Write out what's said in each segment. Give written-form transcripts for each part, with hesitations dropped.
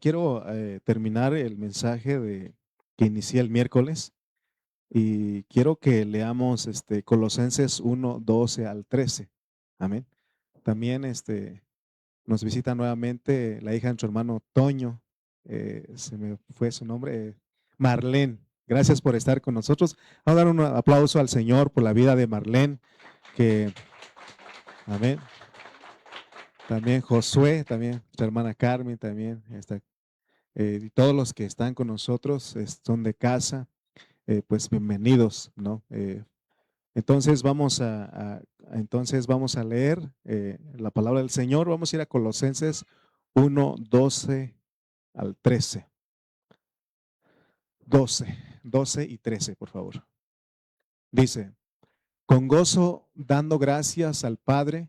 quiero terminar el mensaje que inicié el miércoles y quiero que leamos Colosenses 1:12 al 13. Amén. También nos visita nuevamente la hija de su hermano Toño, se me fue su nombre, Marlene. Gracias por estar con nosotros. Vamos a dar un aplauso al Señor por la vida de Marlene, que, amén. También Josué, también nuestra hermana Carmen, también está. Y todos los que están con nosotros son de casa, pues bienvenidos, ¿no? Entonces entonces vamos a leer la palabra del Señor. Vamos a ir a Colosenses 1:12 al 13. 12 y 13, por favor. Dice: con gozo dando gracias al Padre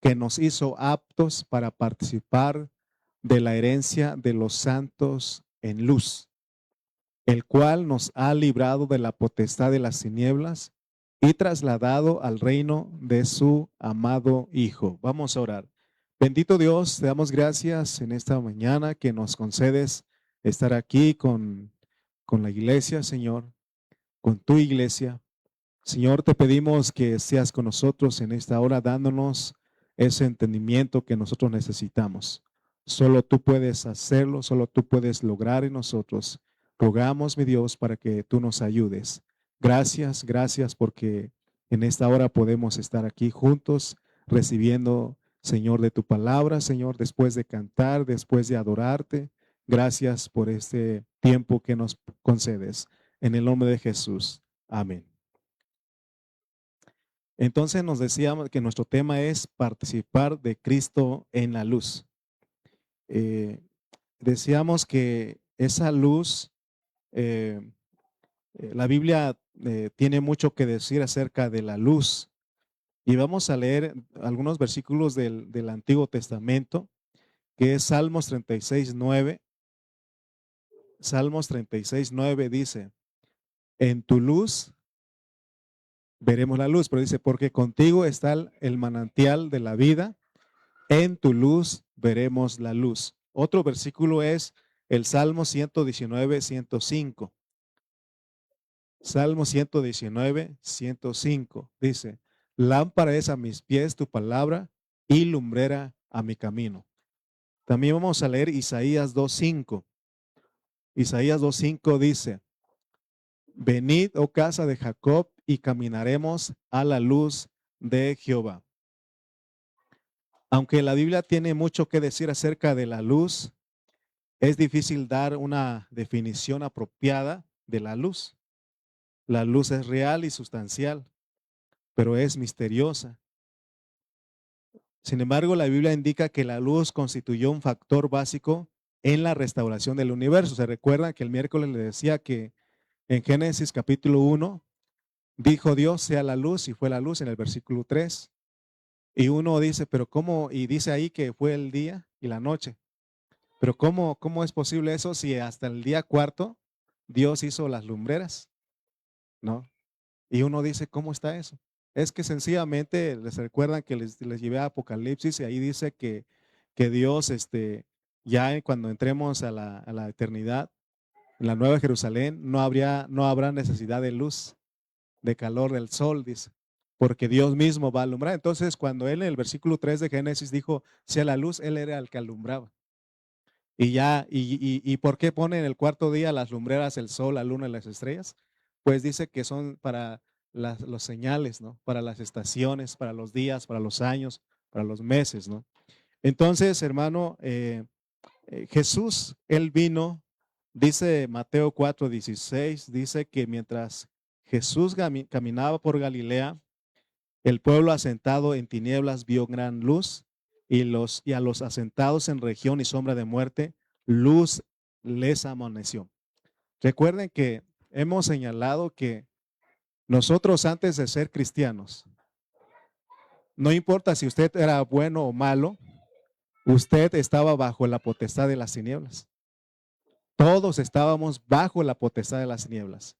que nos hizo aptos para participar de la herencia de los santos en luz, el cual nos ha librado de la potestad de las tinieblas y trasladado al reino de su amado Hijo. Vamos a orar. Bendito Dios, te damos gracias en esta mañana que nos concedes estar aquí con la iglesia, Señor, con tu iglesia. Señor, te pedimos que seas con nosotros en esta hora, dándonos ese entendimiento que nosotros necesitamos. Solo tú puedes hacerlo, solo tú puedes lograr en nosotros. Rogamos, mi Dios, para que tú nos ayudes. Gracias, gracias, porque en esta hora podemos estar aquí juntos, recibiendo, Señor, de tu palabra, Señor, después de cantar, después de adorarte. Gracias por este tiempo que nos concedes. En el nombre de Jesús. Amén. Entonces nos decíamos que nuestro tema es participar de Cristo en la luz. Decíamos que esa luz, la Biblia tiene mucho que decir acerca de la luz. Y vamos a leer algunos versículos del Antiguo Testamento, que es Salmos 36:9. Salmos 36:9 dice: en tu luz veremos la luz, pero dice, porque contigo está el manantial de la vida. En tu luz veremos la luz. Otro versículo es el Salmo 119:105. Salmo 119:105 dice: lámpara es a mis pies tu palabra y lumbrera a mi camino. También vamos a leer Isaías 2:5. Isaías 2:5 dice: venid, oh casa de Jacob, y caminaremos a la luz de Jehová. Aunque la Biblia tiene mucho que decir acerca de la luz, es difícil dar una definición apropiada de la luz. La luz es real y sustancial, pero es misteriosa. Sin embargo, la Biblia indica que la luz constituyó un factor básico en la restauración del universo. Se recuerda que el miércoles le decía que en Génesis capítulo 1 dijo Dios sea la luz y fue la luz en el versículo 3. Y uno dice, pero ¿cómo? Y dice ahí que fue el día y la noche. Pero ¿cómo es posible eso si hasta el día cuarto Dios hizo las lumbreras? ¿No? Y uno dice, ¿cómo está eso? Es que sencillamente les recuerdan que les llevé a Apocalipsis y ahí dice que Dios, ya cuando entremos a la eternidad, en la Nueva Jerusalén, no habrá necesidad de luz, de calor del sol, dice, porque Dios mismo va a alumbrar. Entonces, cuando él en el versículo 3 de Génesis dijo, sea la luz, él era el que alumbraba. ¿Y por qué pone en el cuarto día las lumbreras, el sol, la luna y las estrellas? Pues dice que son para los señales, ¿no? Para las estaciones, para los días, para los años, para los meses, ¿no? Entonces, hermano, Jesús, él vino, dice Mateo 4:16, dice que mientras Jesús caminaba por Galilea, el pueblo asentado en tinieblas vio gran luz y a los asentados en región y sombra de muerte, luz les amaneció. Recuerden que hemos señalado que nosotros antes de ser cristianos, no importa si usted era bueno o malo, usted estaba bajo la potestad de las tinieblas. Todos estábamos bajo la potestad de las tinieblas.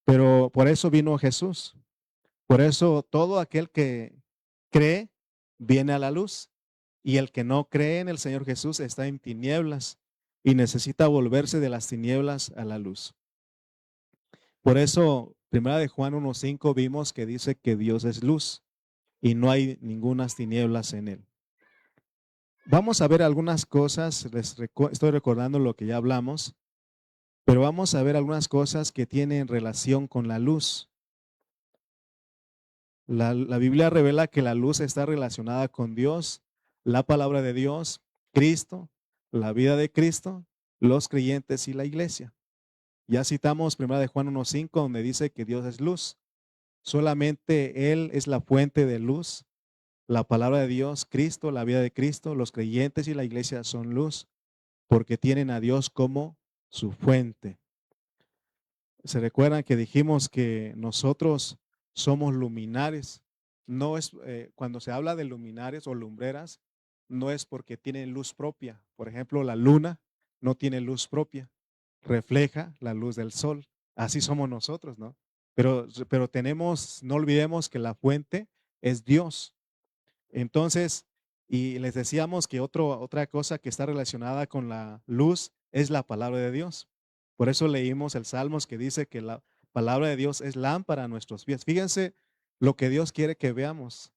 Pero por eso vino Jesús. Por eso todo aquel que cree viene a la luz. Y el que no cree en el Señor Jesús está en tinieblas. y necesita volverse de las tinieblas a la luz. Por eso, primera de Juan 1:5 vimos que dice que Dios es luz y no hay ninguna tinieblas en él. Vamos a ver algunas cosas, estoy recordando lo que ya hablamos, pero vamos a ver algunas cosas que tienen relación con la luz. La Biblia revela que la luz está relacionada con Dios, la palabra de Dios, Cristo, la vida de Cristo, los creyentes y la iglesia. Ya citamos 1 de Juan 1:5 donde dice que Dios es luz. Solamente Él es la fuente de luz. La palabra de Dios, Cristo, la vida de Cristo, los creyentes y la iglesia son luz porque tienen a Dios como su fuente. ¿Se recuerdan que dijimos que nosotros somos luminares? No es, cuando se habla de luminares o lumbreras, no es porque tienen luz propia. Por ejemplo, la luna no tiene luz propia, refleja la luz del sol. Así somos nosotros, ¿no? Pero tenemos, no olvidemos que la fuente es Dios. Entonces, y les decíamos que otra cosa que está relacionada con la luz es la palabra de Dios. Por eso leímos el Salmos que dice que la palabra de Dios es lámpara a nuestros pies. Fíjense lo que Dios quiere que veamos.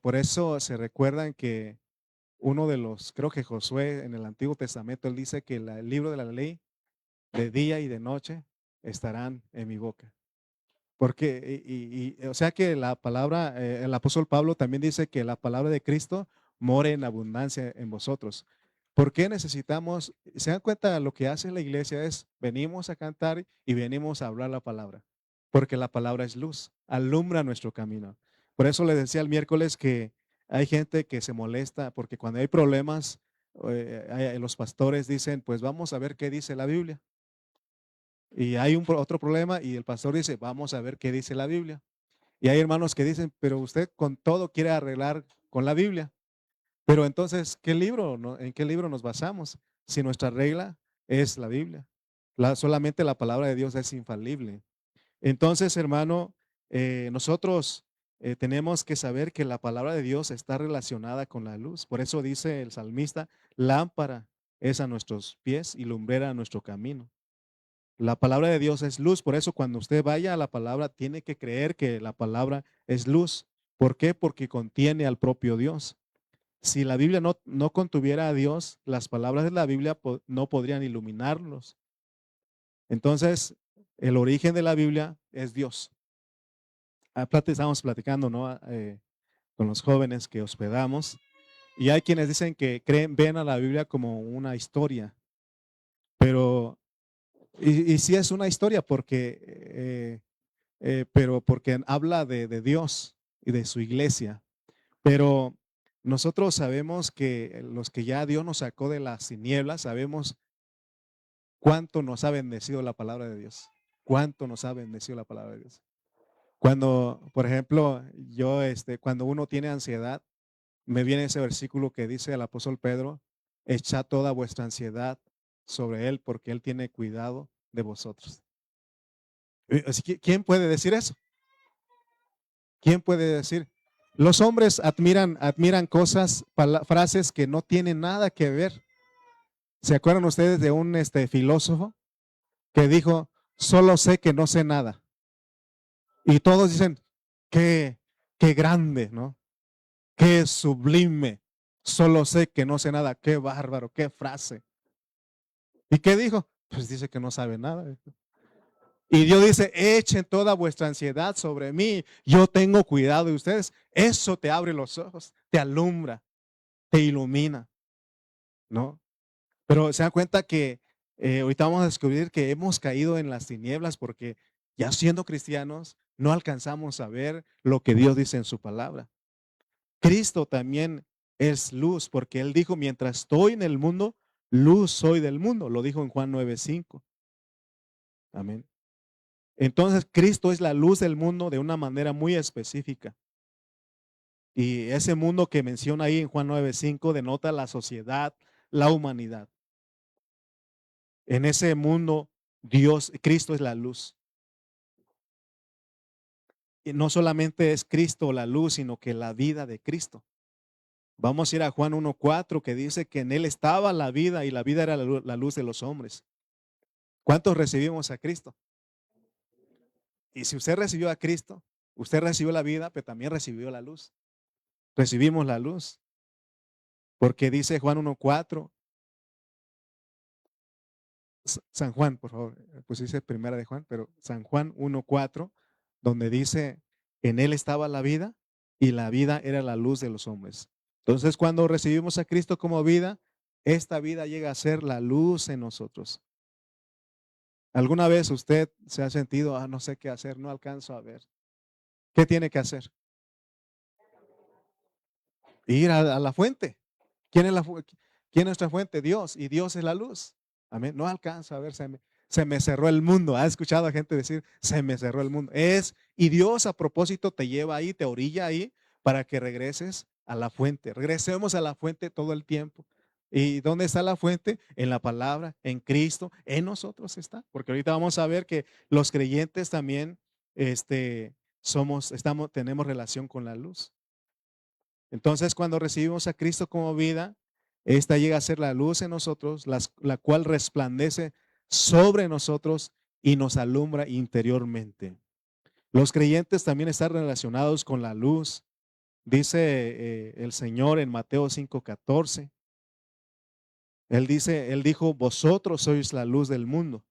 Por eso se recuerdan que uno de los, creo que Josué en el Antiguo Testamento, él dice que el libro de la ley de día y de noche estarán en mi boca. Porque, o sea que la palabra, el apóstol Pablo también dice que la palabra de Cristo more en abundancia en vosotros. ¿Por qué necesitamos? ¿Se dan cuenta? Lo que hace la iglesia es venimos a cantar y venimos a hablar la palabra, porque la palabra es luz, alumbra nuestro camino. Por eso les decía el miércoles que hay gente que se molesta porque cuando hay problemas, los pastores dicen, pues vamos a ver qué dice la Biblia. Y hay otro problema y el pastor dice, vamos a ver qué dice la Biblia. Y hay hermanos que dicen, pero usted con todo quiere arreglar con la Biblia. Pero entonces, ¿qué libro, en qué libro nos basamos? Si nuestra regla es la Biblia. Solamente la palabra de Dios es infalible. Entonces, hermano, nosotros tenemos que saber que la palabra de Dios está relacionada con la luz. Por eso dice el salmista, lámpara es a nuestros pies y lumbrera a nuestro camino. La palabra de Dios es luz, por eso cuando usted vaya a la palabra tiene que creer que la palabra es luz. ¿Por qué? Porque contiene al propio Dios. Si la Biblia no contuviera a Dios, las palabras de la Biblia no podrían iluminarlos. Entonces, el origen de la Biblia es Dios. Estamos platicando, ¿no? Con los jóvenes que hospedamos y hay quienes dicen que ven a la Biblia como una historia, pero y sí es una historia porque pero porque habla de Dios y de su iglesia. Pero nosotros sabemos que los que ya Dios nos sacó de las tinieblas, sabemos cuánto nos ha bendecido la palabra de Dios. Cuánto nos ha bendecido la palabra de Dios. Cuando, por ejemplo, cuando uno tiene ansiedad, me viene ese versículo que dice el apóstol Pedro, echad toda vuestra ansiedad sobre él porque él tiene cuidado de vosotros. Así que, ¿quién puede decir eso? ¿Quién puede decir? Los hombres admiran cosas, frases que no tienen nada que ver. ¿Se acuerdan ustedes de un filósofo que dijo, solo sé que no sé nada? Y todos dicen, qué grande, ¿no? Qué sublime. Solo sé que no sé nada. Qué bárbaro, qué frase. ¿Y qué dijo? Pues dice que no sabe nada. Y Dios dice, echen toda vuestra ansiedad sobre mí. Yo tengo cuidado de ustedes. Eso te abre los ojos, te alumbra, te ilumina, ¿no? Pero se dan cuenta que ahorita vamos a descubrir que hemos caído en las tinieblas porque ya siendo cristianos no alcanzamos a ver lo que Dios dice en su palabra. Cristo también es luz porque Él dijo, mientras estoy en el mundo, luz soy del mundo. Lo dijo en Juan 9:5. Amén. Entonces, Cristo es la luz del mundo de una manera muy específica. Y ese mundo que menciona ahí en Juan 9:5 denota la sociedad, la humanidad. En ese mundo, Cristo es la luz. Y no solamente es Cristo la luz, sino que la vida de Cristo. Vamos a ir a Juan 1:4 que dice que en él estaba la vida y la vida era la luz de los hombres. ¿Cuántos recibimos a Cristo? Y si usted recibió a Cristo, usted recibió la vida, pero también recibió la luz. Recibimos la luz. Porque dice Juan 1:4, San Juan, por favor, pues dice primera de Juan, pero San Juan 1:4, donde dice, en él estaba la vida y la vida era la luz de los hombres. Entonces, cuando recibimos a Cristo como vida, esta vida llega a ser la luz en nosotros. ¿Alguna vez usted se ha sentido, no sé qué hacer, no alcanzo a ver? ¿Qué tiene que hacer? Ir a la fuente. ¿Quién es, quién es nuestra fuente? Dios, y Dios es la luz. Amén. No alcanzo a ver, se me cerró el mundo. ¿Ha escuchado a gente decir, se me cerró el mundo? Y Dios a propósito te lleva ahí, te orilla ahí para que regreses a la fuente. Regresemos a la fuente todo el tiempo. ¿Y dónde está la fuente? En la palabra, en Cristo, en nosotros está. Porque ahorita vamos a ver que los creyentes también tenemos relación con la luz. Entonces, cuando recibimos a Cristo como vida, esta llega a ser la luz en nosotros, la cual resplandece sobre nosotros y nos alumbra interiormente. Los creyentes también están relacionados con la luz. Dice el Señor en Mateo 5:14. Él dijo, vosotros sois la luz del mundo.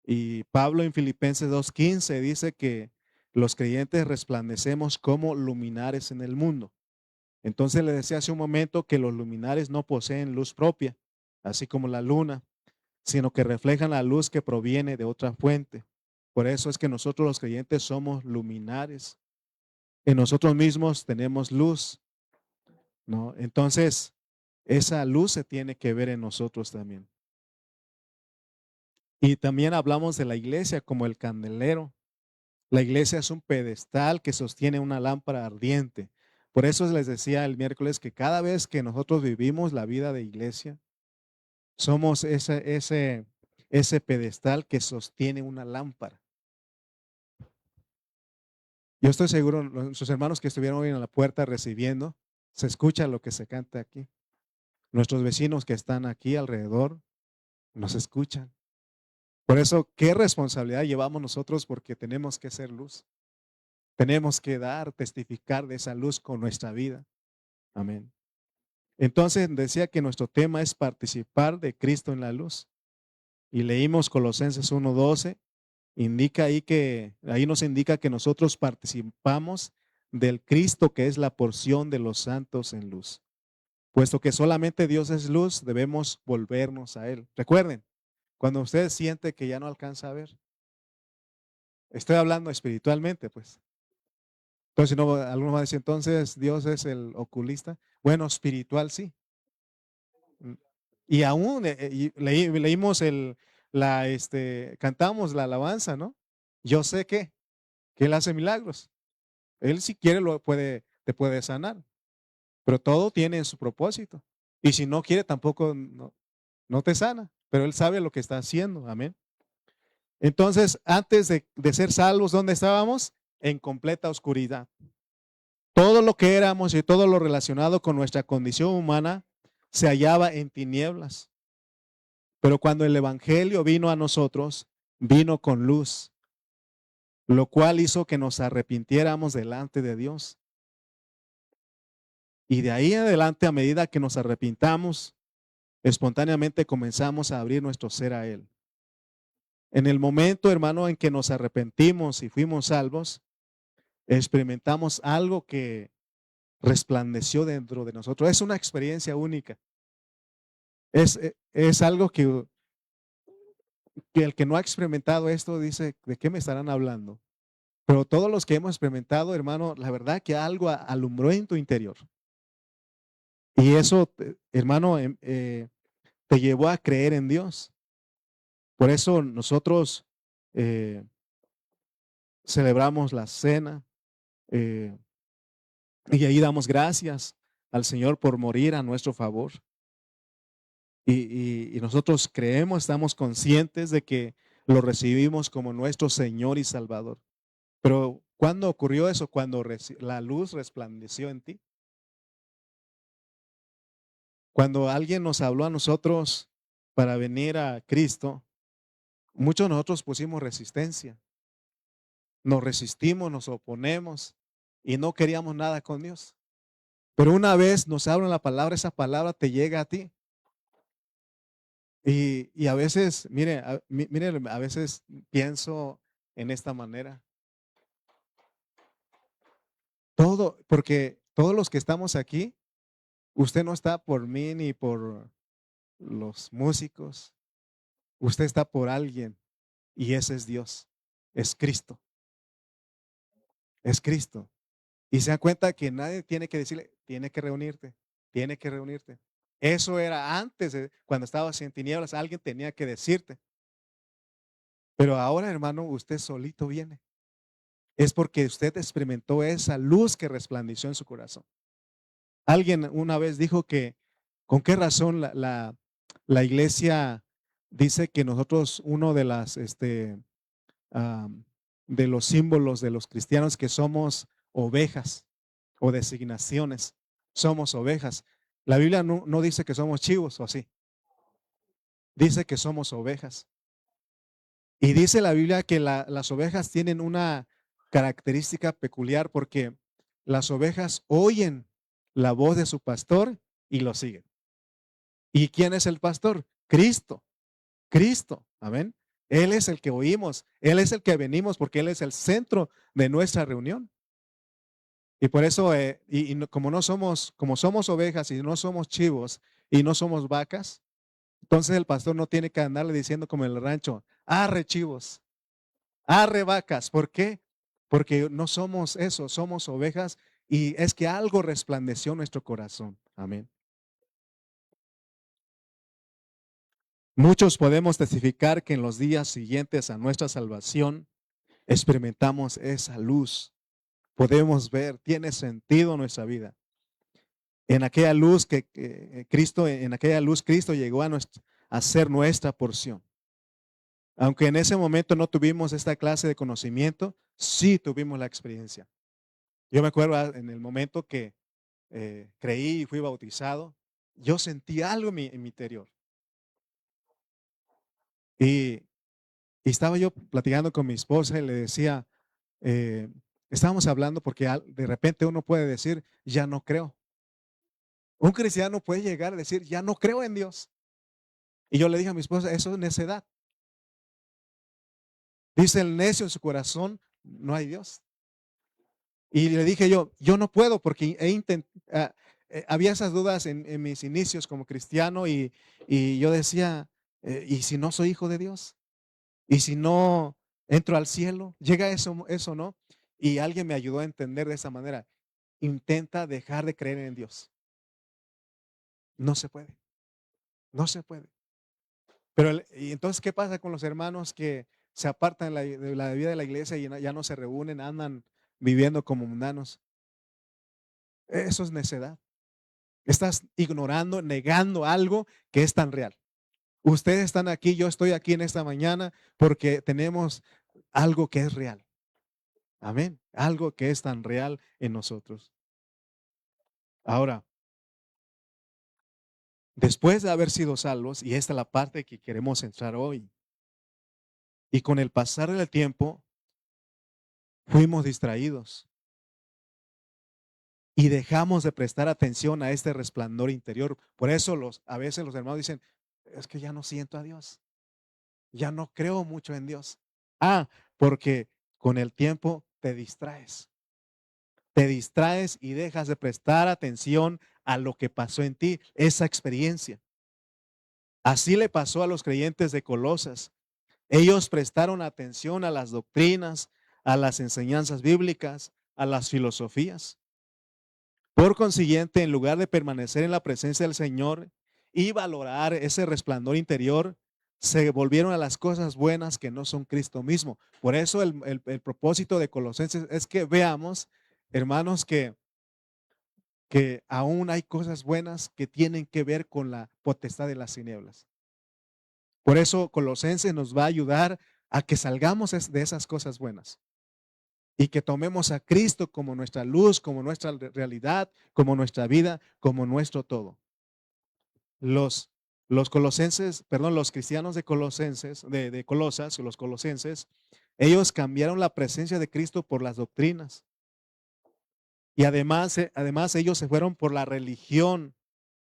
Y Pablo en Filipenses 2:15 dice que los creyentes resplandecemos como luminares en el mundo. Entonces le decía hace un momento que los luminares no poseen luz propia, así como la luna, sino que reflejan la luz que proviene de otra fuente. Por eso es que nosotros los creyentes somos luminares. En nosotros mismos tenemos luz, ¿no? Entonces, esa luz se tiene que ver en nosotros también. Y también hablamos de la iglesia como el candelero. La iglesia es un pedestal que sostiene una lámpara ardiente. Por eso les decía el miércoles que cada vez que nosotros vivimos la vida de iglesia, somos ese pedestal que sostiene una lámpara. Yo estoy seguro, nuestros hermanos que estuvieron hoy en la puerta recibiendo, se escucha lo que se canta aquí. Nuestros vecinos que están aquí alrededor nos escuchan. Por eso, ¿qué responsabilidad llevamos nosotros? Porque tenemos que ser luz. Tenemos que testificar de esa luz con nuestra vida. Amén. Entonces decía que nuestro tema es participar de Cristo en la luz. Y leímos Colosenses 1:12, ahí nos indica que nosotros participamos del Cristo que es la porción de los santos en luz. Puesto que solamente Dios es luz, debemos volvernos a Él. Recuerden, cuando usted siente que ya no alcanza a ver, estoy hablando espiritualmente, pues. Entonces, si no, algunos van a decir, entonces Dios es el oculista. Bueno, espiritual sí. Y aún leímos cantamos la alabanza, ¿no? Yo sé que Él hace milagros. Él si quiere te puede sanar, pero todo tiene su propósito. Y si no quiere, tampoco no te sana, pero Él sabe lo que está haciendo. Amén. Entonces, antes de ser salvos, ¿dónde estábamos? En completa oscuridad. Todo lo que éramos y todo lo relacionado con nuestra condición humana se hallaba en tinieblas. Pero cuando el Evangelio vino a nosotros, vino con luz, lo cual hizo que nos arrepintiéramos delante de Dios. Y de ahí en adelante, a medida que nos arrepintamos, espontáneamente comenzamos a abrir nuestro ser a Él. En el momento, hermano, en que nos arrepentimos y fuimos salvos, experimentamos algo que resplandeció dentro de nosotros. Es una experiencia única. Es algo que el que no ha experimentado esto dice, ¿de qué me estarán hablando? Pero todos los que hemos experimentado, hermano, la verdad que algo alumbró en tu interior. Y eso, hermano, te llevó a creer en Dios. Por eso nosotros eh, celebramos la cena eh, y ahí damos gracias al Señor por morir a nuestro favor. Y nosotros creemos, estamos conscientes de que lo recibimos como nuestro Señor y Salvador. Pero ¿cuándo ocurrió eso? Cuando la luz resplandeció en ti. Cuando alguien nos habló a nosotros para venir a Cristo, muchos de nosotros pusimos resistencia. Nos resistimos, nos oponemos y no queríamos nada con Dios. Pero una vez nos hablan la palabra, esa palabra te llega a ti. Y a veces, mire, a veces pienso en esta manera. Todo, porque todos los que estamos aquí, usted no está por mí ni por los músicos, usted está por alguien y ese es Dios, es Cristo, es Cristo. Y se da cuenta que nadie tiene que decirle, tiene que reunirte, tiene que reunirte. Eso era antes, cuando estabas en tinieblas, alguien tenía que decirte. Pero ahora, hermano, usted solito viene. Es porque usted experimentó esa luz que resplandeció en su corazón. Alguien una vez dijo que, ¿con qué razón la iglesia dice que nosotros, uno de las, de los símbolos de los cristianos, que somos ovejas o designaciones, somos ovejas? La Biblia no dice que somos chivos, ¿o sí? Dice que somos ovejas. Y dice la Biblia que las ovejas tienen una característica peculiar porque las ovejas oyen la voz de su pastor y lo siguen. ¿Y quién es el pastor? Cristo. Cristo. Amén. Él es el que oímos. Él es el que venimos porque Él es el centro de nuestra reunión. Y por eso, como no somos, como somos ovejas y no somos chivos y no somos vacas, entonces el pastor no tiene que andarle diciendo como en el rancho, arre chivos, arre vacas. ¿Por qué? Porque no somos eso, somos ovejas y es que algo resplandeció en nuestro corazón. Amén. Muchos podemos testificar que en los días siguientes a nuestra salvación experimentamos esa luz. Podemos ver, tiene sentido nuestra vida. En aquella luz que Cristo, en aquella luz Cristo llegó a ser nuestra porción. Aunque en ese momento no tuvimos esta clase de conocimiento, sí tuvimos la experiencia. Yo me acuerdo en el momento que creí y fui bautizado, yo sentí algo en mi interior. Y, y estaba yo platicando con mi esposa y le decía, estábamos hablando porque de repente uno puede decir, ya no creo. Un cristiano puede llegar a decir, ya no creo en Dios. Y yo le dije a mi esposa, eso es necedad. Dice el necio en su corazón, no hay Dios. Y le dije yo no puedo porque había esas dudas en mis inicios como cristiano y yo decía, ¿y si no soy hijo de Dios? ¿Y si no entro al cielo? ¿Llega eso no? Y alguien me ayudó a entender de esa manera. Intenta dejar de creer en Dios. No se puede, no se puede. Pero, y entonces, ¿qué pasa con los hermanos que se apartan de la vida de la iglesia y ya no se reúnen, andan viviendo como mundanos? Eso es necedad. Estás ignorando, negando algo que es tan real. Ustedes están aquí, yo estoy aquí en esta mañana porque tenemos algo que es real. Amén. Algo que es tan real en nosotros. Ahora, después de haber sido salvos, y esta es la parte que queremos entrar hoy, y con el pasar del tiempo, fuimos distraídos y dejamos de prestar atención a este resplandor interior. Por eso a veces los hermanos dicen, es que ya no siento a Dios, ya no creo mucho en Dios. Ah, porque con el tiempo te distraes. Te distraes y dejas de prestar atención a lo que pasó en ti, esa experiencia. Así le pasó a los creyentes de Colosas. Ellos prestaron atención a las doctrinas, a las enseñanzas bíblicas, a las filosofías. Por consiguiente, en lugar de permanecer en la presencia del Señor y valorar ese resplandor interior, se volvieron a las cosas buenas que no son Cristo mismo. Por eso el propósito de Colosenses es que veamos, hermanos, que aún hay cosas buenas que tienen que ver con la potestad de las tinieblas. Por eso Colosenses nos va a ayudar a que salgamos de esas cosas buenas y que tomemos a Cristo como nuestra luz, como nuestra realidad, como nuestra vida, como nuestro todo. Los, los colosenses, perdón, los cristianos de Colosenses, de Colosas, los colosenses, ellos cambiaron la presencia de Cristo por las doctrinas. Y además ellos se fueron por la religión,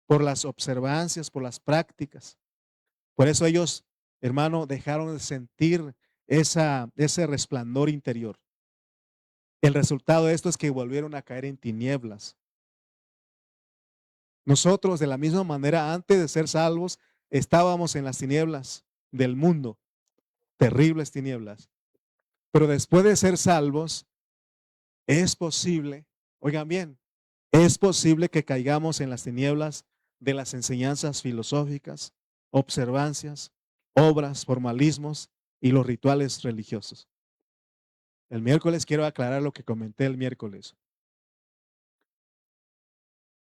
por las observancias, por las prácticas. Por eso ellos, hermano, dejaron de sentir ese resplandor interior. El resultado de esto es que volvieron a caer en tinieblas. Nosotros, de la misma manera, antes de ser salvos, estábamos en las tinieblas del mundo, terribles tinieblas. Pero después de ser salvos, es posible, oigan bien, es posible que caigamos en las tinieblas de las enseñanzas filosóficas, observancias, obras, formalismos y los rituales religiosos. El miércoles quiero aclarar lo que comenté el miércoles.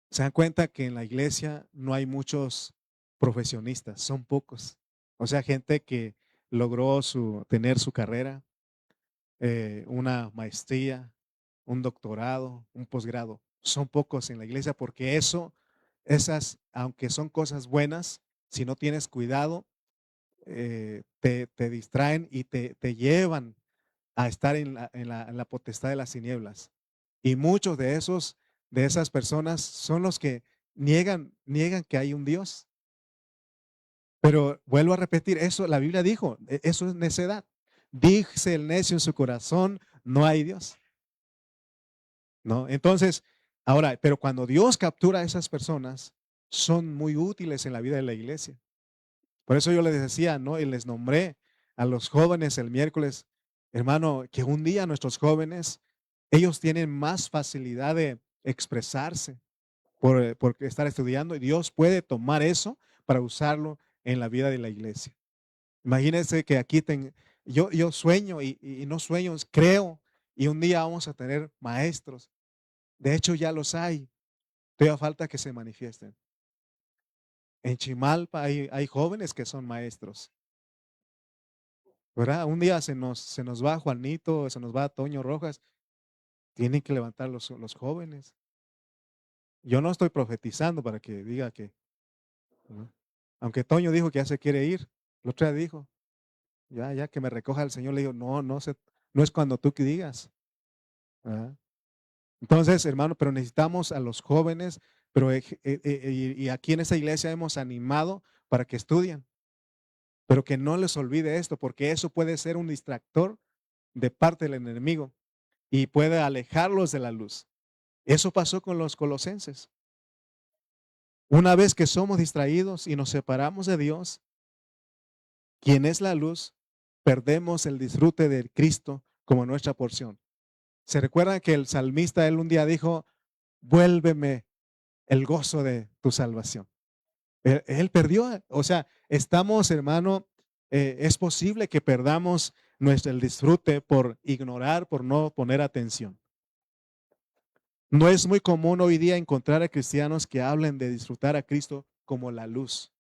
Se dan cuenta que en la iglesia no hay muchos profesionistas, son pocos. O sea, gente que logró tener su carrera, una maestría, un doctorado, un posgrado. Son pocos en la iglesia porque esas, aunque son cosas buenas, si no tienes cuidado, te distraen y te llevan a estar en la potestad de las tinieblas. Y muchos de esas personas son los que niegan que hay un Dios. Pero vuelvo a repetir, eso la Biblia dijo, eso es necedad. Dice el necio en su corazón, no hay Dios. ¿No? Entonces, ahora, pero cuando Dios captura a esas personas, son muy útiles en la vida de la iglesia. Por eso yo les decía, ¿no? Y les nombré a los jóvenes el miércoles, hermano, que un día nuestros jóvenes, ellos tienen más facilidad de expresarse por estar estudiando y Dios puede tomar eso para usarlo en la vida de la iglesia. Imagínense que aquí yo sueño y no sueño, creo, y un día vamos a tener maestros. De hecho, ya los hay. Todavía falta que se manifiesten. En Chimalpa hay jóvenes que son maestros. ¿Verdad? Un día se nos va Juanito, se nos va Toño Rojas. Tienen que levantar los jóvenes. Yo no estoy profetizando para que diga que, ¿no? Aunque Toño dijo que ya se quiere ir. El otro día dijo, ya que me recoja el Señor, le digo, no es cuando tú que digas. ¿Verdad? Entonces, hermano, pero necesitamos a los jóvenes, pero y aquí en esta iglesia hemos animado para que estudien, pero que no les olvide esto, porque eso puede ser un distractor de parte del enemigo y puede alejarlos de la luz. Eso pasó con los colosenses. Una vez que somos distraídos y nos separamos de Dios, quien es la luz, perdemos el disfrute de Cristo como nuestra porción. ¿Se recuerdan que el salmista, él un día dijo, vuélveme el gozo de tu salvación? Él perdió, o sea, estamos, hermano, es posible que perdamos el disfrute por ignorar, por no poner atención. No es muy común hoy día encontrar a cristianos que hablen de disfrutar a Cristo como la luz.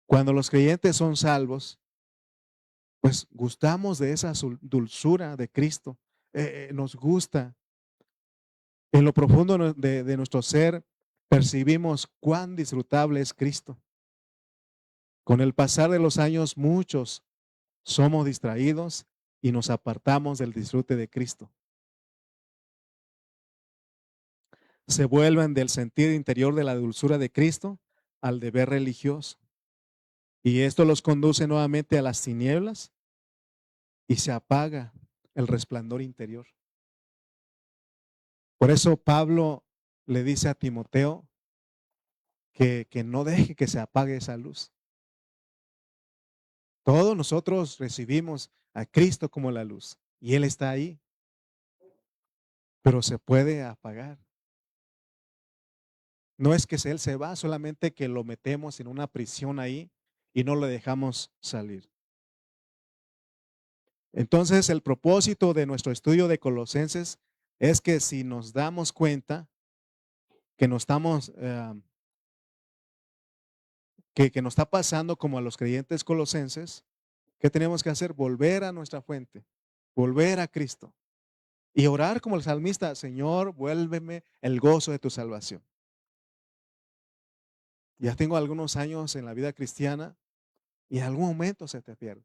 Cuando los creyentes son salvos, pues gustamos de esa dulzura de Cristo. Nos gusta. En lo profundo de nuestro ser percibimos cuán disfrutable es Cristo. Con el pasar de los años, muchos somos distraídos y nos apartamos del disfrute de Cristo. Se vuelven del sentido interior de la dulzura de Cristo al deber religioso. Y esto los conduce nuevamente a las tinieblas y se apaga el resplandor interior. Por eso Pablo le dice a Timoteo que no deje que se apague esa luz. Todos nosotros recibimos a Cristo como la luz y Él está ahí, pero se puede apagar. No es que Él se va, solamente que lo metemos en una prisión ahí y no lo dejamos salir. Entonces, el propósito de nuestro estudio de Colosenses es que si nos damos cuenta que nos estamos, que nos está pasando como a los creyentes colosenses, ¿qué tenemos que hacer? Volver a nuestra fuente, volver a Cristo y orar como el salmista, Señor, vuélveme el gozo de tu salvación. Ya tengo algunos años en la vida cristiana y en algún momento se te pierde.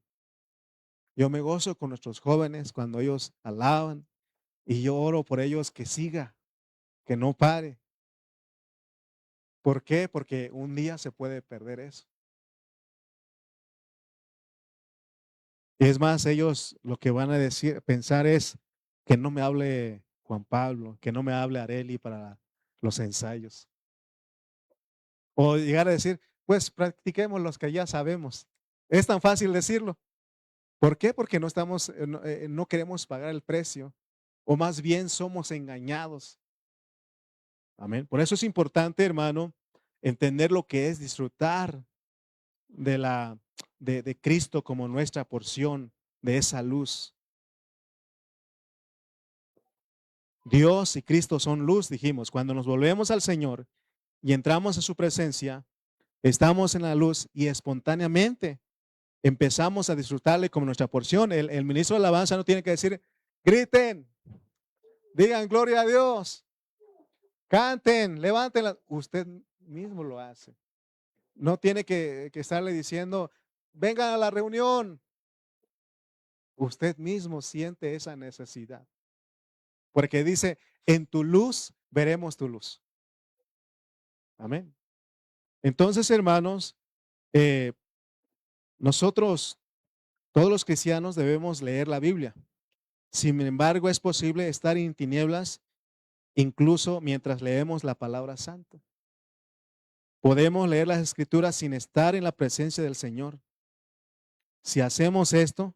Yo me gozo con nuestros jóvenes cuando ellos alaban y yo oro por ellos que siga, que no pare. ¿Por qué? Porque un día se puede perder eso. Y es más, ellos lo que van a decir, pensar es que no me hable Juan Pablo, que no me hable Areli para los ensayos. O llegar a decir, pues practiquemos los que ya sabemos. Es tan fácil decirlo. ¿Por qué? Porque no estamos, no queremos pagar el precio, o más bien somos engañados. Amén. Por eso es importante, hermano, entender lo que es disfrutar de de Cristo como nuestra porción, de esa luz. Dios y Cristo son luz, dijimos. Cuando nos volvemos al Señor y entramos en su presencia, estamos en la luz y espontáneamente empezamos a disfrutarle como nuestra porción. El ministro de alabanza no tiene que decir, griten, digan gloria a Dios, canten, levántenla. Usted mismo lo hace. No tiene que estarle diciendo, vengan a la reunión. Usted mismo siente esa necesidad. Porque dice, en tu luz veremos tu luz. Amén. Entonces, hermanos, eh, nosotros, todos los cristianos, debemos leer la Biblia. Sin embargo, es posible estar en tinieblas incluso mientras leemos la palabra santa. Podemos leer las escrituras sin estar en la presencia del Señor. Si hacemos esto,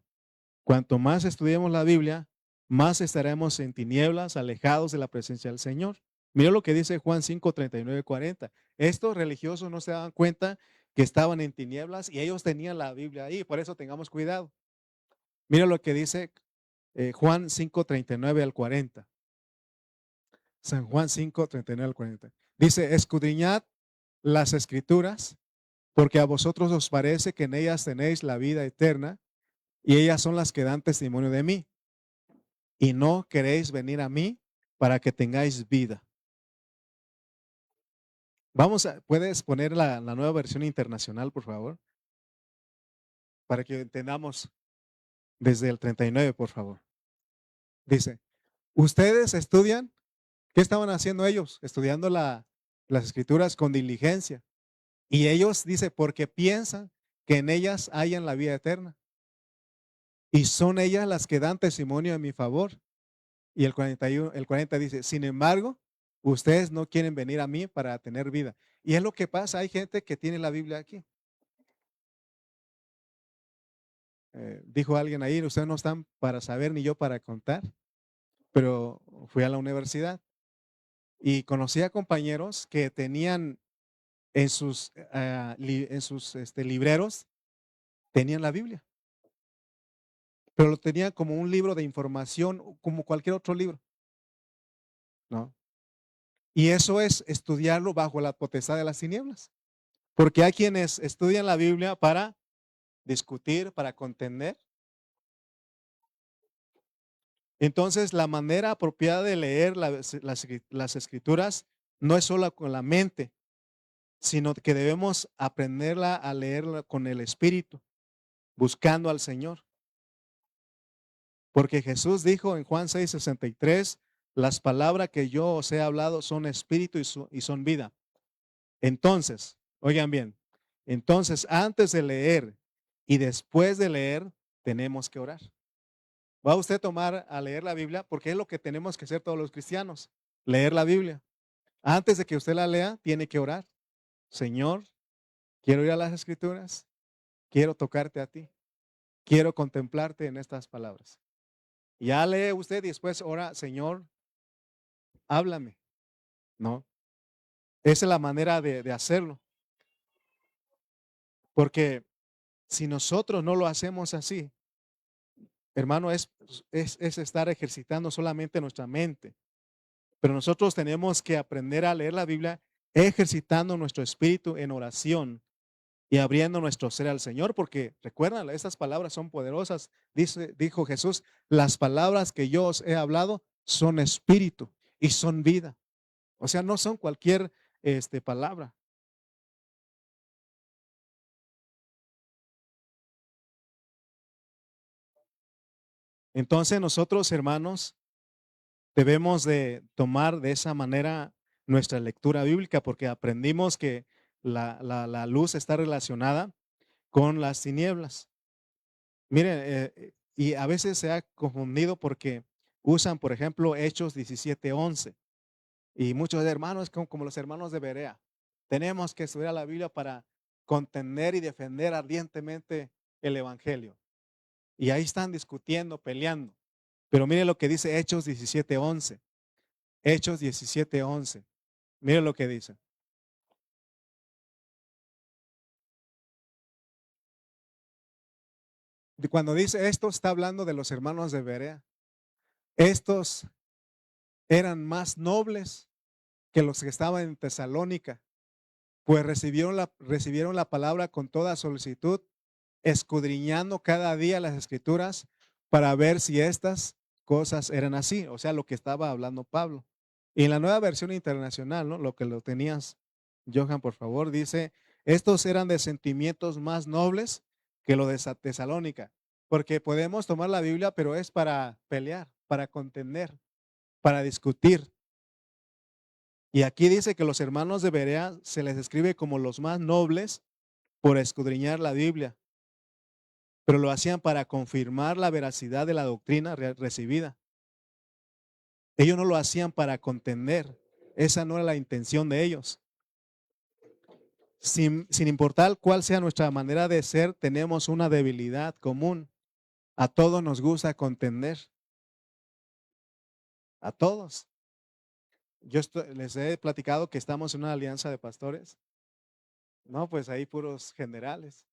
cuanto más estudiemos la Biblia, más estaremos en tinieblas, alejados de la presencia del Señor. Mira lo que dice Juan 5, 39, 40. Estos religiosos no se daban cuenta que estaban en tinieblas y ellos tenían la Biblia ahí, por eso tengamos cuidado. Mira lo que dice Juan 5, 39 al 40. San Juan 5, 39 al 40. Dice, escudriñad las escrituras, porque a vosotros os parece que en ellas tenéis la vida eterna, y ellas son las que dan testimonio de mí. Y no queréis venir a mí para que tengáis vida. ¿Puedes poner la nueva versión internacional, por favor? Para que entendamos desde el 39, por favor. Dice, ustedes estudian, ¿qué estaban haciendo ellos? Estudiando las escrituras con diligencia. Y ellos, dice, porque piensan que en ellas hayan la vida eterna. Y son ellas las que dan testimonio en mi favor. Y el 40 dice, sin embargo, ustedes no quieren venir a mí para tener vida. Y es lo que pasa, hay gente que tiene la Biblia aquí. Dijo alguien ahí, ustedes no están para saber ni yo para contar, pero fui a la universidad y conocí a compañeros que tenían en sus libreros, tenían la Biblia, pero lo tenían como un libro de información, como cualquier otro libro, ¿no? Y eso es estudiarlo bajo la potestad de las tinieblas. Porque hay quienes estudian la Biblia para discutir, para contender. Entonces, la manera apropiada de leer las escrituras no es solo con la mente, sino que debemos aprenderla a leerla con el espíritu, buscando al Señor. Porque Jesús dijo en Juan 6:63, las palabras que yo os he hablado son espíritu y son vida. Entonces, oigan bien, entonces antes de leer y después de leer, tenemos que orar. Va usted a tomar a leer la Biblia porque es lo que tenemos que hacer todos los cristianos, leer la Biblia. Antes de que usted la lea, tiene que orar. Señor, quiero ir a las escrituras, quiero tocarte a ti, quiero contemplarte en estas palabras. Ya lee usted y después ora, Señor, háblame. No, esa es la manera de hacerlo. Porque si nosotros no lo hacemos así, hermano, es estar ejercitando solamente nuestra mente. Pero nosotros tenemos que aprender a leer la Biblia ejercitando nuestro espíritu en oración y abriendo nuestro ser al Señor, porque recuerdan, estas palabras son poderosas. Dijo Jesús, las palabras que yo os he hablado son espíritu y son vida. O sea, no son cualquier palabra. Entonces nosotros, hermanos, debemos de tomar de esa manera nuestra lectura bíblica porque aprendimos que la luz está relacionada con las tinieblas. Miren, y a veces se ha confundido porque usan, por ejemplo, Hechos 17:11. Y muchos hermanos, como los hermanos de Berea, tenemos que estudiar la Biblia para contender y defender ardientemente el Evangelio. Y ahí están discutiendo, peleando. Pero mire lo que dice Hechos 17:11. Hechos 17:11. Mire lo que dice. Cuando dice esto, está hablando de los hermanos de Berea. Estos eran más nobles que los que estaban en Tesalónica, pues recibieron la palabra con toda solicitud, escudriñando cada día las escrituras para ver si estas cosas eran así, o sea, lo que estaba hablando Pablo. Y en la nueva versión internacional, ¿no? Lo que lo tenías, Johan, por favor, dice, estos eran de sentimientos más nobles que lo de Tesalónica, porque podemos tomar la Biblia, pero es para pelear, para contender, para discutir. Y aquí dice que los hermanos de Berea se les describe como los más nobles por escudriñar la Biblia, pero lo hacían para confirmar la veracidad de la doctrina recibida. Ellos no lo hacían para contender. Esa no era la intención de ellos. Sin importar cuál sea nuestra manera de ser, tenemos una debilidad común. A todos nos gusta contender. A todos. Les he platicado que estamos en una alianza de pastores. No, pues ahí puros generales.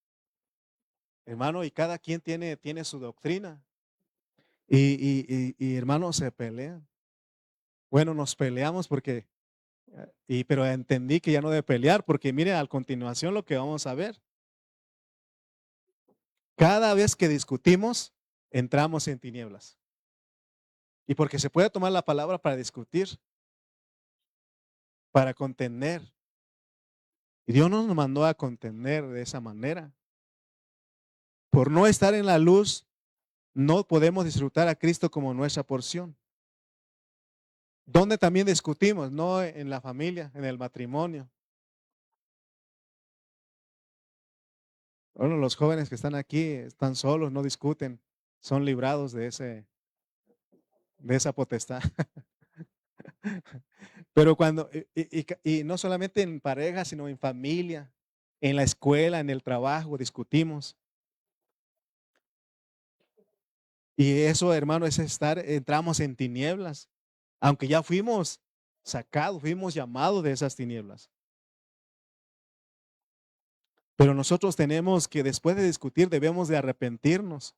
Hermano, y cada quien tiene su doctrina. Y hermanos, se pelean. Bueno, nos peleamos porque, pero entendí que ya no debe pelear, porque mire, a continuación lo que vamos a ver. Cada vez que discutimos, entramos en tinieblas. Y porque se puede tomar la palabra para discutir, para contender. Y Dios no nos mandó a contender de esa manera. Por no estar en la luz, no podemos disfrutar a Cristo como nuestra porción. Donde también discutimos, no en la familia, en el matrimonio. Bueno, los jóvenes que están aquí están solos, no discuten, son librados de esa potestad. Pero cuando, y no solamente en pareja, sino en familia, en la escuela, en el trabajo, discutimos. Y eso, hermano, es entramos en tinieblas, aunque ya fuimos sacados, fuimos llamados de esas tinieblas. Pero nosotros tenemos que, después de discutir, debemos de arrepentirnos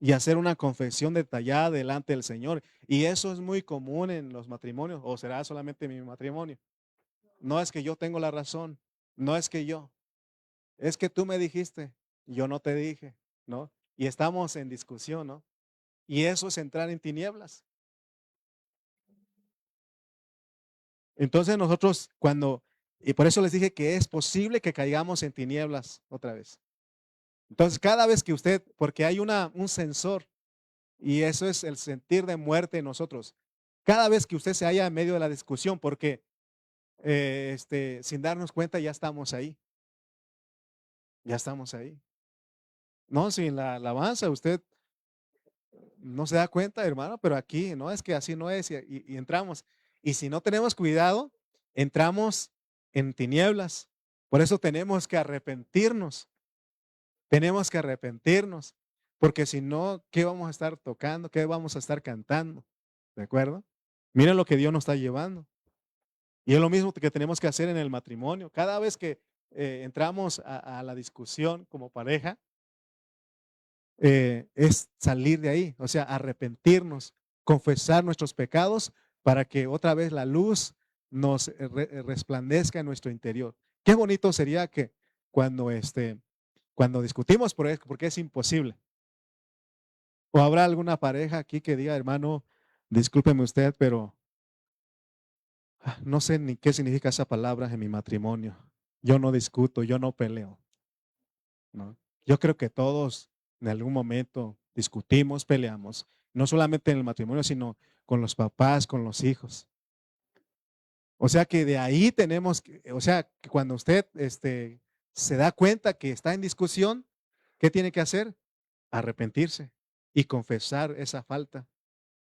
y hacer una confesión detallada delante del Señor. Y eso es muy común en los matrimonios, o será solamente en mi matrimonio. No es que yo tengo la razón, no es que yo, es que tú me dijiste, yo no te dije, ¿no? Y estamos en discusión, ¿no? Y eso es entrar en tinieblas. Entonces nosotros y por eso les dije que es posible que caigamos en tinieblas otra vez. Entonces cada vez que usted, porque hay un sensor, y eso es el sentir de muerte en nosotros. Cada vez que usted se halla en medio de la discusión, porque sin darnos cuenta ya estamos ahí. Ya estamos ahí. No, sin la alabanza usted no se da cuenta, hermano, pero aquí, no es que así no es y entramos. Y si no tenemos cuidado, entramos en tinieblas. Por eso tenemos que arrepentirnos. Tenemos que arrepentirnos. Porque si no, ¿qué vamos a estar tocando? ¿Qué vamos a estar cantando? ¿De acuerdo? Miren lo que Dios nos está llevando. Y es lo mismo que tenemos que hacer en el matrimonio. Cada vez que entramos a la discusión como pareja, es salir de ahí, o sea, arrepentirnos, confesar nuestros pecados para que otra vez la luz nos resplandezca en nuestro interior. Qué bonito sería que cuando, cuando discutimos porque es imposible. O habrá alguna pareja aquí que diga, hermano, discúlpeme usted, pero no sé ni qué significa esa palabra en mi matrimonio. Yo no discuto, yo no peleo, ¿no? Yo creo que todos en algún momento discutimos, peleamos, no solamente en el matrimonio, sino con los papás, con los hijos. O sea que de ahí tenemos, o sea, que cuando usted se da cuenta que está en discusión, ¿qué tiene que hacer? Arrepentirse y confesar esa falta.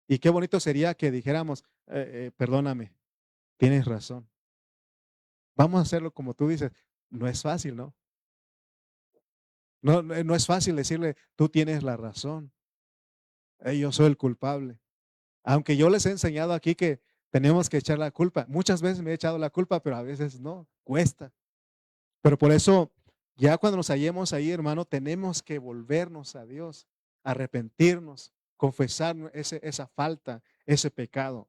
Y qué bonito sería que dijéramos, perdóname, tienes razón. Vamos a hacerlo como tú dices. No es fácil, ¿no? No es fácil decirle, tú tienes la razón, yo soy el culpable. Aunque yo les he enseñado aquí que tenemos que echar la culpa. Muchas veces me he echado la culpa, pero a veces no, cuesta. Pero por eso, ya cuando nos hallemos ahí, hermano, tenemos que volvernos a Dios, arrepentirnos, confesar esa falta, ese pecado.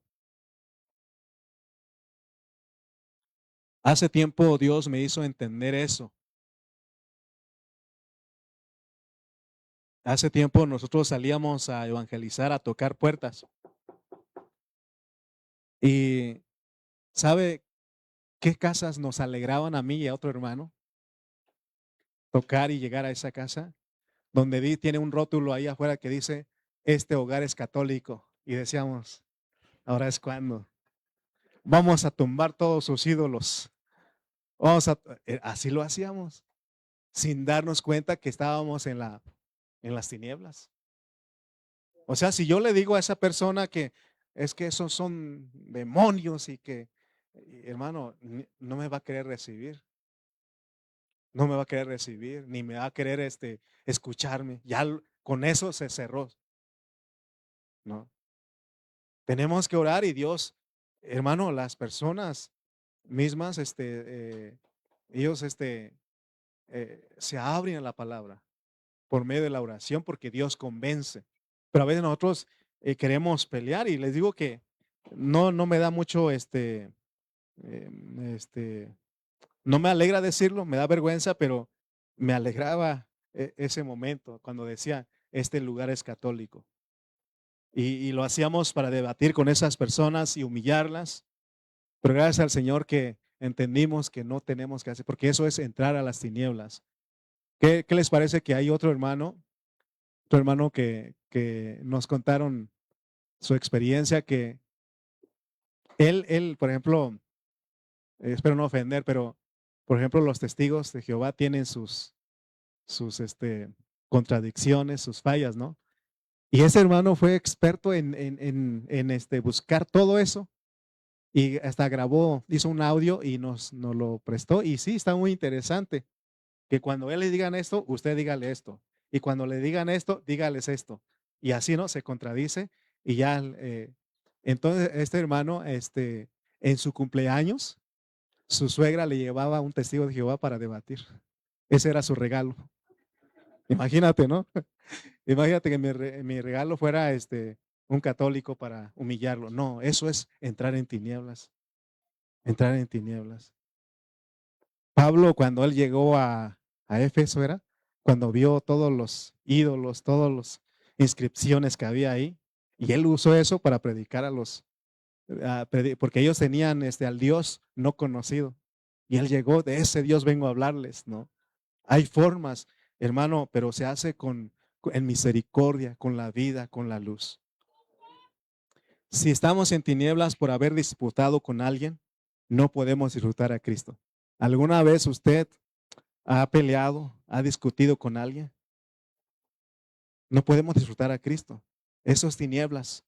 Hace tiempo Dios me hizo entender eso. Hace tiempo nosotros salíamos a evangelizar, a tocar puertas. Y ¿sabe qué casas nos alegraban a mí y a otro hermano? Tocar y llegar a esa casa, donde tiene un rótulo ahí afuera que dice, este hogar es católico. Y decíamos, ahora es cuando. Vamos a tumbar todos sus ídolos. Así lo hacíamos, sin darnos cuenta que estábamos en las tinieblas. O sea, si yo le digo a esa persona que es que esos son demonios y que, hermano, no me va a querer recibir. No me va a querer recibir, ni me va a querer escucharme. Ya con eso se cerró, ¿no? Tenemos que orar y Dios, hermano, las personas mismas, ellos se abren a la palabra por medio de la oración porque Dios convence. Pero a veces nosotros queremos pelear y les digo que no me da mucho, este, no me alegra decirlo, me da vergüenza, pero me alegraba ese momento cuando decía, este lugar es católico. Y lo hacíamos para debatir con esas personas y humillarlas. Pero gracias al Señor que entendimos que no tenemos que hacer, porque eso es entrar a las tinieblas. ¿Qué les parece que hay otro hermano que nos contaron su experiencia, que por ejemplo, espero no ofender, pero por ejemplo, los testigos de Jehová tienen sus contradicciones, sus fallas, ¿no? Y ese hermano fue experto en buscar todo eso y hasta grabó, hizo un audio y nos lo prestó. Y sí, está muy interesante que cuando él le digan esto, usted dígale esto. Y cuando le digan esto, dígales esto. Y así, ¿no? Se contradice y ya. Entonces, este hermano, en su cumpleaños, su suegra le llevaba un testigo de Jehová para debatir. Ese era su regalo. Imagínate, ¿no? Imagínate que mi regalo fuera un católico para humillarlo. No, eso es entrar en tinieblas. Entrar en tinieblas. Pablo, cuando él llegó a Éfeso, era cuando vio todos los ídolos, todas las inscripciones que había ahí, y él usó eso para predicar porque ellos tenían al Dios no conocido. Y él llegó, de ese Dios vengo a hablarles, ¿no? Hay formas, hermano, pero se hace en misericordia, con la vida, con la luz. Si estamos en tinieblas por haber disputado con alguien, no podemos disfrutar a Cristo. ¿Alguna vez usted ha peleado, ha discutido con alguien? No podemos disfrutar a Cristo. Eso es tinieblas.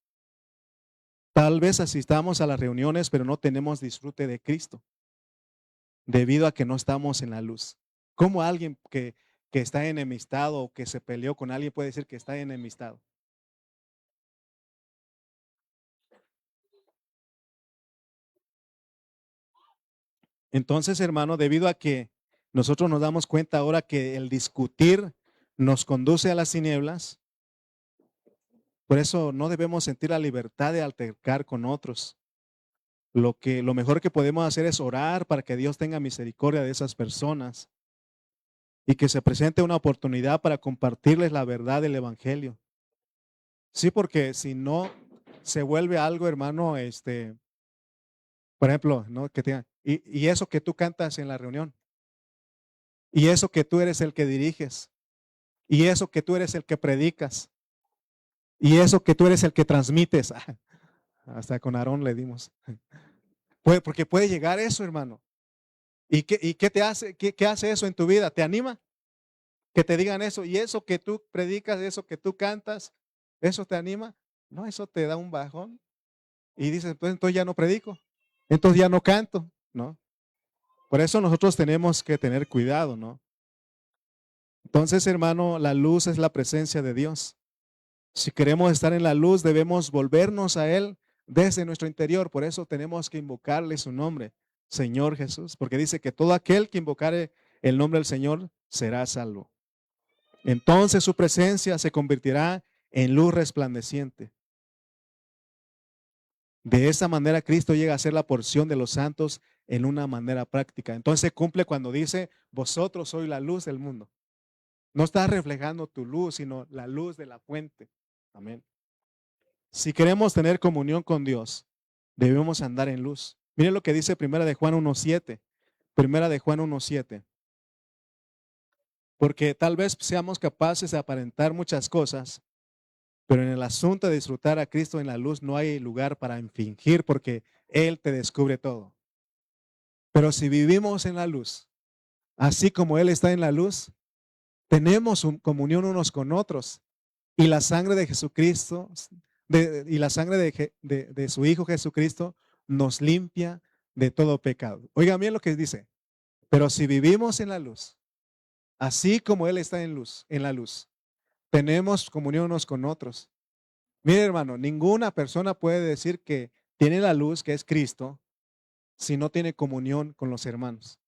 Tal vez asistamos a las reuniones, pero no tenemos disfrute de Cristo, debido a que no estamos en la luz. ¿Cómo alguien que está enemistado o que se peleó con alguien puede decir que está enemistado? Entonces, hermano, debido a que nosotros nos damos cuenta ahora que el discutir nos conduce a las tinieblas, por eso no debemos sentir la libertad de altercar con otros. Lo mejor que podemos hacer es orar para que Dios tenga misericordia de esas personas y que se presente una oportunidad para compartirles la verdad del evangelio. Sí, porque si no se vuelve algo, hermano, por ejemplo, ¿no? Y eso que tú cantas en la reunión, y eso que tú eres el que diriges, y eso que tú eres el que predicas. Y eso que tú eres el que transmites. Hasta con Aarón le dimos. Porque puede llegar eso, hermano. ¿Y qué te hace? ¿Qué hace eso en tu vida? ¿Te anima? Que te digan eso. Y eso que tú predicas, eso que tú cantas, ¿eso te anima? No, eso te da un bajón. Y dices, pues entonces ya no predico. Entonces ya no canto, ¿no? Por eso nosotros tenemos que tener cuidado, ¿no? Entonces, hermano, la luz es la presencia de Dios. Si queremos estar en la luz, debemos volvernos a Él desde nuestro interior. Por eso tenemos que invocarle su nombre, Señor Jesús, porque dice que todo aquel que invocare el nombre del Señor será salvo. Entonces su presencia se convertirá en luz resplandeciente. De esa manera Cristo llega a ser la porción de los santos en una manera práctica. Entonces cumple cuando dice, vosotros sois la luz del mundo. No estás reflejando tu luz, sino la luz de la fuente. Amén. Si queremos tener comunión con Dios, debemos andar en luz. Miren lo que dice Primera de Juan 1:7. Primera de Juan 1:7. Porque tal vez seamos capaces de aparentar muchas cosas, pero en el asunto de disfrutar a Cristo en la luz no hay lugar para fingir porque Él te descubre todo. Pero si vivimos en la luz, así como Él está en la luz, tenemos comunión unos con otros. Y la sangre de Jesucristo y la sangre de su Hijo Jesucristo nos limpia de todo pecado. Oigan bien lo que dice. Pero si vivimos en la luz, así como Él está en la luz, tenemos comunión unos con otros. Mire, hermano, ninguna persona puede decir que tiene la luz, que es Cristo, si no tiene comunión con los hermanos.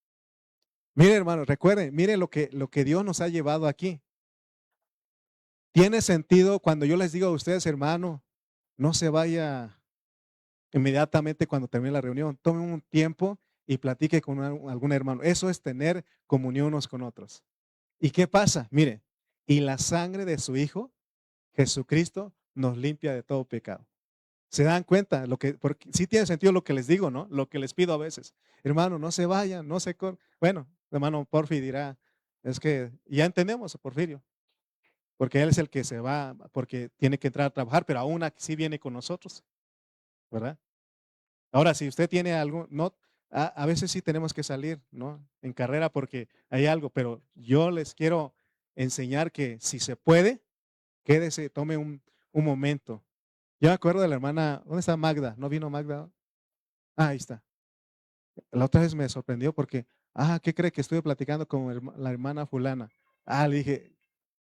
Mire, hermano, recuerden, mire lo que Dios nos ha llevado aquí. Tiene sentido cuando yo les digo a ustedes, hermano, no se vaya inmediatamente cuando termine la reunión. Tome un tiempo y platique con algún hermano. Eso es tener comunión unos con otros. ¿Y qué pasa? Mire, y la sangre de su Hijo, Jesucristo, nos limpia de todo pecado. ¿Se dan cuenta? Porque sí tiene sentido lo que les digo, ¿no? Lo que les pido a veces. Hermano, no se vayan, no se Bueno, hermano Porfi dirá, es que ya entendemos a Porfirio, porque él es el que se va, porque tiene que entrar a trabajar, pero aún así viene con nosotros, ¿verdad? Ahora, si usted tiene algo, no, a veces sí tenemos que salir, ¿no? En carrera porque hay algo, pero yo les quiero enseñar que si se puede, quédese, tome un momento. Yo me acuerdo de la hermana, ¿dónde está Magda? ¿No vino Magda? Ah, ahí está. La otra vez me sorprendió porque, ¿qué cree que estuve platicando con la hermana fulana? Le dije,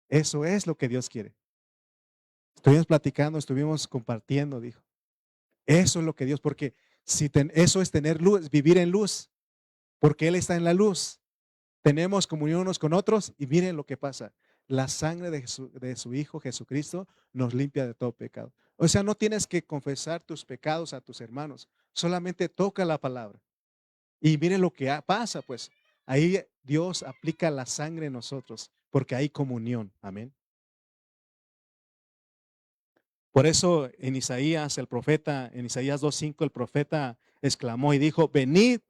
eso es lo que Dios quiere. Estuvimos platicando, estuvimos compartiendo, dijo. Eso es lo que Dios, porque eso es tener luz, vivir en luz, porque Él está en la luz. Tenemos comunión unos con otros y miren lo que pasa. La sangre de su Hijo Jesucristo nos limpia de todo pecado. O sea, no tienes que confesar tus pecados a tus hermanos, solamente toca la palabra. Y miren lo que pasa, pues ahí Dios aplica la sangre en nosotros, porque hay comunión. Amén. Por eso en Isaías, en Isaías 2:5, el profeta exclamó y dijo, venid,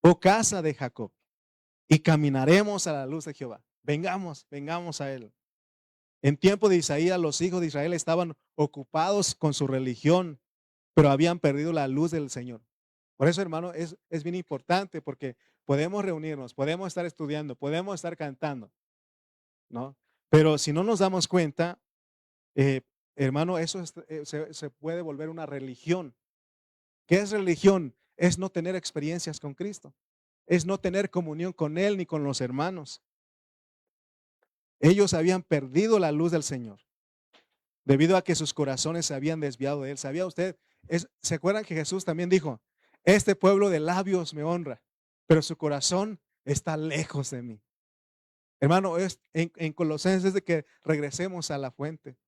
oh casa de Jacob, y caminaremos a la luz de Jehová. Vengamos, vengamos a Él. En tiempo de Isaías, los hijos de Israel estaban ocupados con su religión, pero habían perdido la luz del Señor. Por eso, hermano, es bien importante porque podemos reunirnos, podemos estar estudiando, podemos estar cantando, ¿no? Pero si no nos damos cuenta, eh, hermano, eso se puede volver una religión. ¿Qué es religión? Es no tener experiencias con Cristo. Es no tener comunión con Él ni con los hermanos. Ellos habían perdido la luz del Señor debido a que sus corazones se habían desviado de Él. ¿Sabía usted? ¿Se acuerdan que Jesús también dijo, este pueblo de labios me honra, pero su corazón está lejos de mí? Hermano, en Colosenses es de que regresemos a la fuente.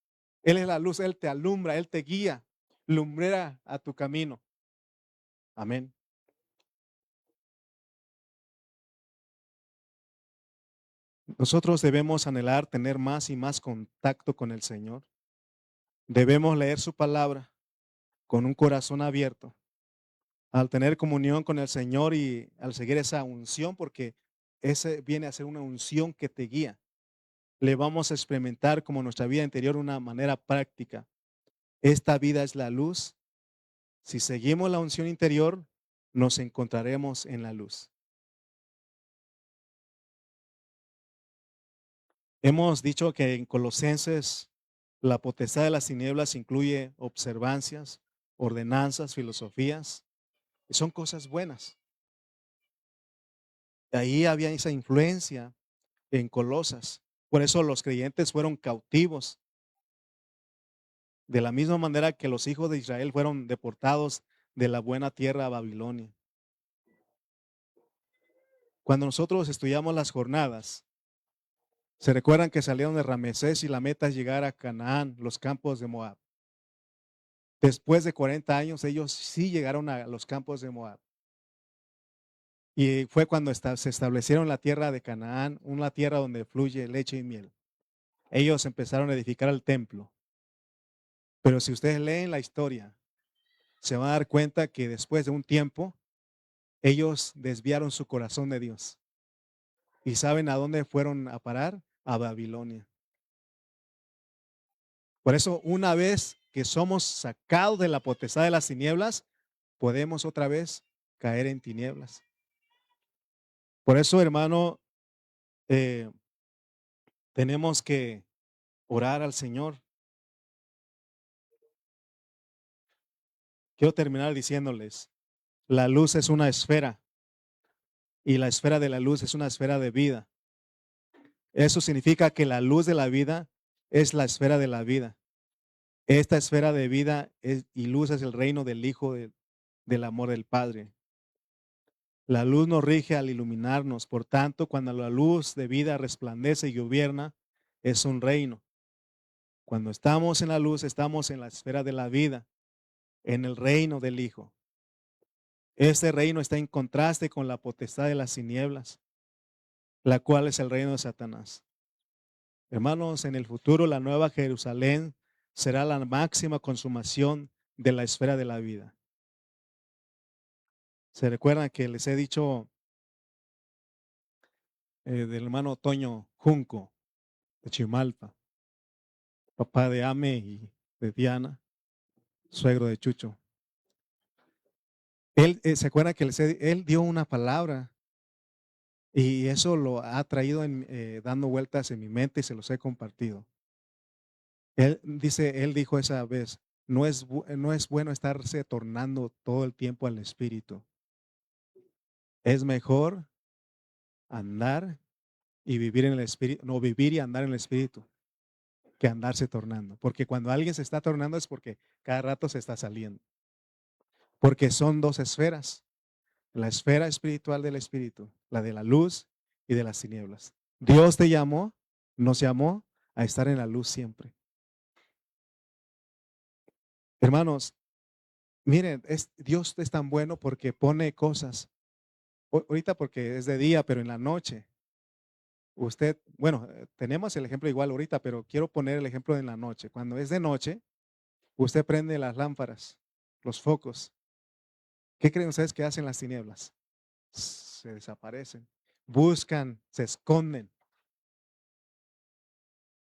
Él es la luz, Él te alumbra, Él te guía, lumbrera a tu camino. Amén. Nosotros debemos anhelar tener más y más contacto con el Señor. Debemos leer su palabra con un corazón abierto, al tener comunión con el Señor y al seguir esa unción, porque ese viene a ser una unción que te guía. Le vamos a experimentar como nuestra vida interior una manera práctica. esta vida es la luz. Si seguimos la unción interior, nos encontraremos en la luz. Hemos dicho que en Colosenses la potestad de las tinieblas incluye observancias, ordenanzas, filosofías, y son cosas buenas. Ahí había esa influencia en Colosas. Por eso los creyentes fueron cautivos, de la misma manera que los hijos de Israel fueron deportados de la buena tierra a Babilonia. Cuando nosotros estudiamos las jornadas, se recuerdan que salieron de Ramesés y la meta es llegar a Canaán, los campos de Moab. Después de 40 años, ellos sí llegaron a los campos de Moab. Y fue cuando se establecieron en la tierra de Canaán, una tierra donde fluye leche y miel. Ellos empezaron a edificar el templo. Pero si ustedes leen la historia, se van a dar cuenta que después de un tiempo, ellos desviaron su corazón de Dios. ¿Y saben a dónde fueron a parar? A Babilonia. Por eso, una vez que somos sacados de la potestad de las tinieblas, podemos otra vez caer en tinieblas. Por eso, hermano, eh, tenemos que orar al Señor. Quiero terminar diciéndoles, la luz es una esfera y la esfera de la luz es una esfera de vida. Eso significa que la luz de la vida es la esfera de la vida. Esta esfera de vida y luz es el reino del Hijo del amor del Padre. La luz nos rige al iluminarnos. Por tanto, cuando la luz de vida resplandece y gobierna, es un reino. Cuando estamos en la luz, estamos en la esfera de la vida, en el reino del Hijo. Este reino está en contraste con la potestad de las tinieblas, la cual es el reino de Satanás. Hermanos, en el futuro la nueva Jerusalén será la máxima consumación de la esfera de la vida. ¿Se recuerdan que les he dicho del hermano Toño Junco de Chimalpa, papá de Ame y de Diana, suegro de Chucho? Él, ¿se acuerdan que él dio una palabra y eso lo ha traído dando vueltas en mi mente y se los he compartido? Él dijo esa vez, no es bueno estarse tornando todo el tiempo al Espíritu. Es mejor andar y vivir en el Espíritu, no vivir y andar en el Espíritu, que andarse tornando. Porque cuando alguien se está tornando es porque cada rato se está saliendo. Porque son dos esferas, la esfera espiritual del Espíritu, la de la luz y de las tinieblas. Dios te llamó, nos llamó a estar en la luz siempre. Hermanos, miren, Dios es tan bueno porque pone cosas. Ahorita porque es de día, pero en la noche. Usted, bueno, tenemos el ejemplo igual ahorita, pero quiero poner el ejemplo de en la noche. Cuando es de noche, usted prende las lámparas, los focos. ¿Qué creen ustedes que hacen las tinieblas? Se desaparecen, buscan, se esconden.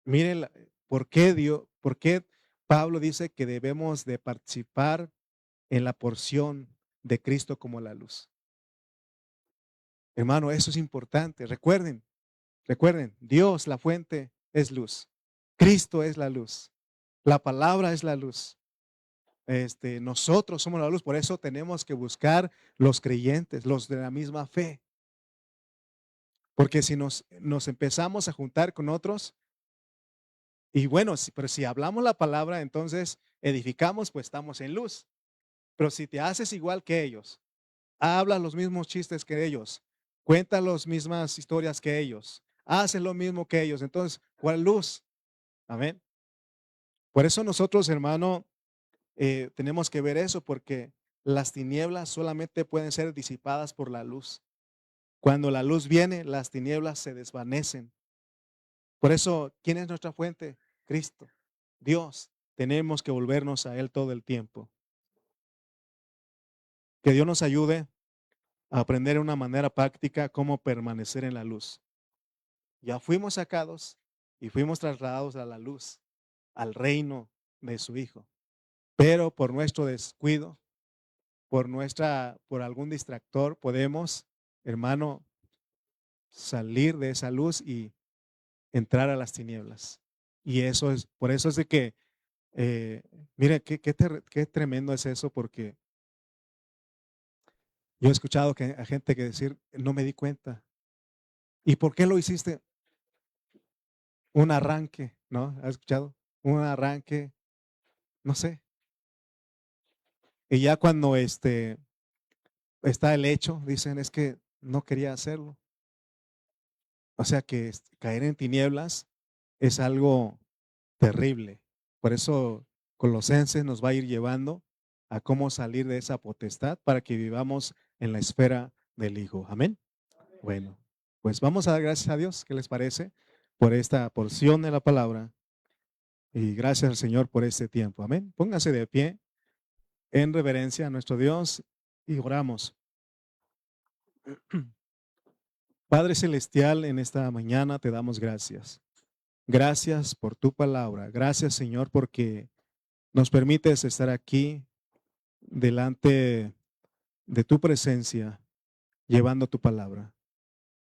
Miren, por qué Pablo dice que debemos de participar en la porción de Cristo como la luz. Hermano, eso es importante. Recuerden, Dios, la fuente, es luz. Cristo es la luz. La palabra es la luz. Nosotros somos la luz, por eso tenemos que buscar los creyentes, los de la misma fe. Porque si nos empezamos a juntar con otros, y bueno, pero si hablamos la palabra, entonces edificamos, pues estamos en luz. Pero si te haces igual que ellos, hablas los mismos chistes que ellos, cuentas las mismas historias que ellos, haces lo mismo que ellos, entonces, ¿cuál luz? Amén. Por eso nosotros, hermano, tenemos que ver eso, porque las tinieblas solamente pueden ser disipadas por la luz. Cuando la luz viene, las tinieblas se desvanecen. Por eso, ¿quién es nuestra fuente? Cristo, Dios. Tenemos que volvernos a Él todo el tiempo. Que Dios nos ayude a aprender de una manera práctica cómo permanecer en la luz. Ya fuimos sacados y fuimos trasladados a la luz, al reino de su Hijo. pero por nuestro descuido, por algún distractor, podemos, hermano, salir de esa luz y entrar a las tinieblas. Y por eso es de que, mire, qué tremendo es eso, porque yo he escuchado a gente que decir, no me di cuenta. ¿Y por qué lo hiciste? Un arranque, ¿no? ¿Has escuchado? Un arranque, no sé. Y ya cuando está el hecho, dicen, es que no quería hacerlo. O sea que caer en tinieblas es algo terrible. Por eso Colosenses nos va a ir llevando a cómo salir de esa potestad para que vivamos en la esfera del Hijo. Amén. Bueno, pues vamos a dar gracias a Dios, ¿qué les parece? Por esta porción de la palabra y gracias al Señor por este tiempo. Amén. Póngase de pie en reverencia a nuestro Dios y oramos. Padre Celestial, en esta mañana te damos gracias. Gracias por tu palabra. Gracias, Señor, porque nos permites estar aquí delante de tu presencia, llevando tu palabra.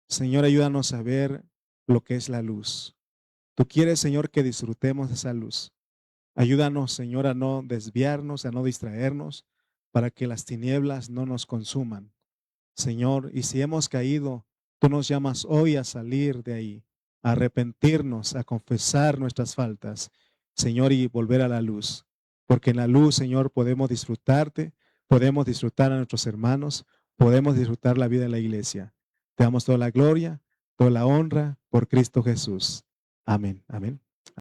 Señor, ayúdanos a ver lo que es la luz. Tú quieres, Señor, que disfrutemos de esa luz. Ayúdanos, Señor, a no desviarnos, a no distraernos, para que las tinieblas no nos consuman. Señor, y si hemos caído, tú nos llamas hoy a salir de ahí, a arrepentirnos, a confesar nuestras faltas, Señor, y volver a la luz. Porque en la luz, Señor, podemos disfrutarte, podemos disfrutar a nuestros hermanos, podemos disfrutar la vida de la iglesia. Te damos toda la gloria, toda la honra por Cristo Jesús. Amén. Amén.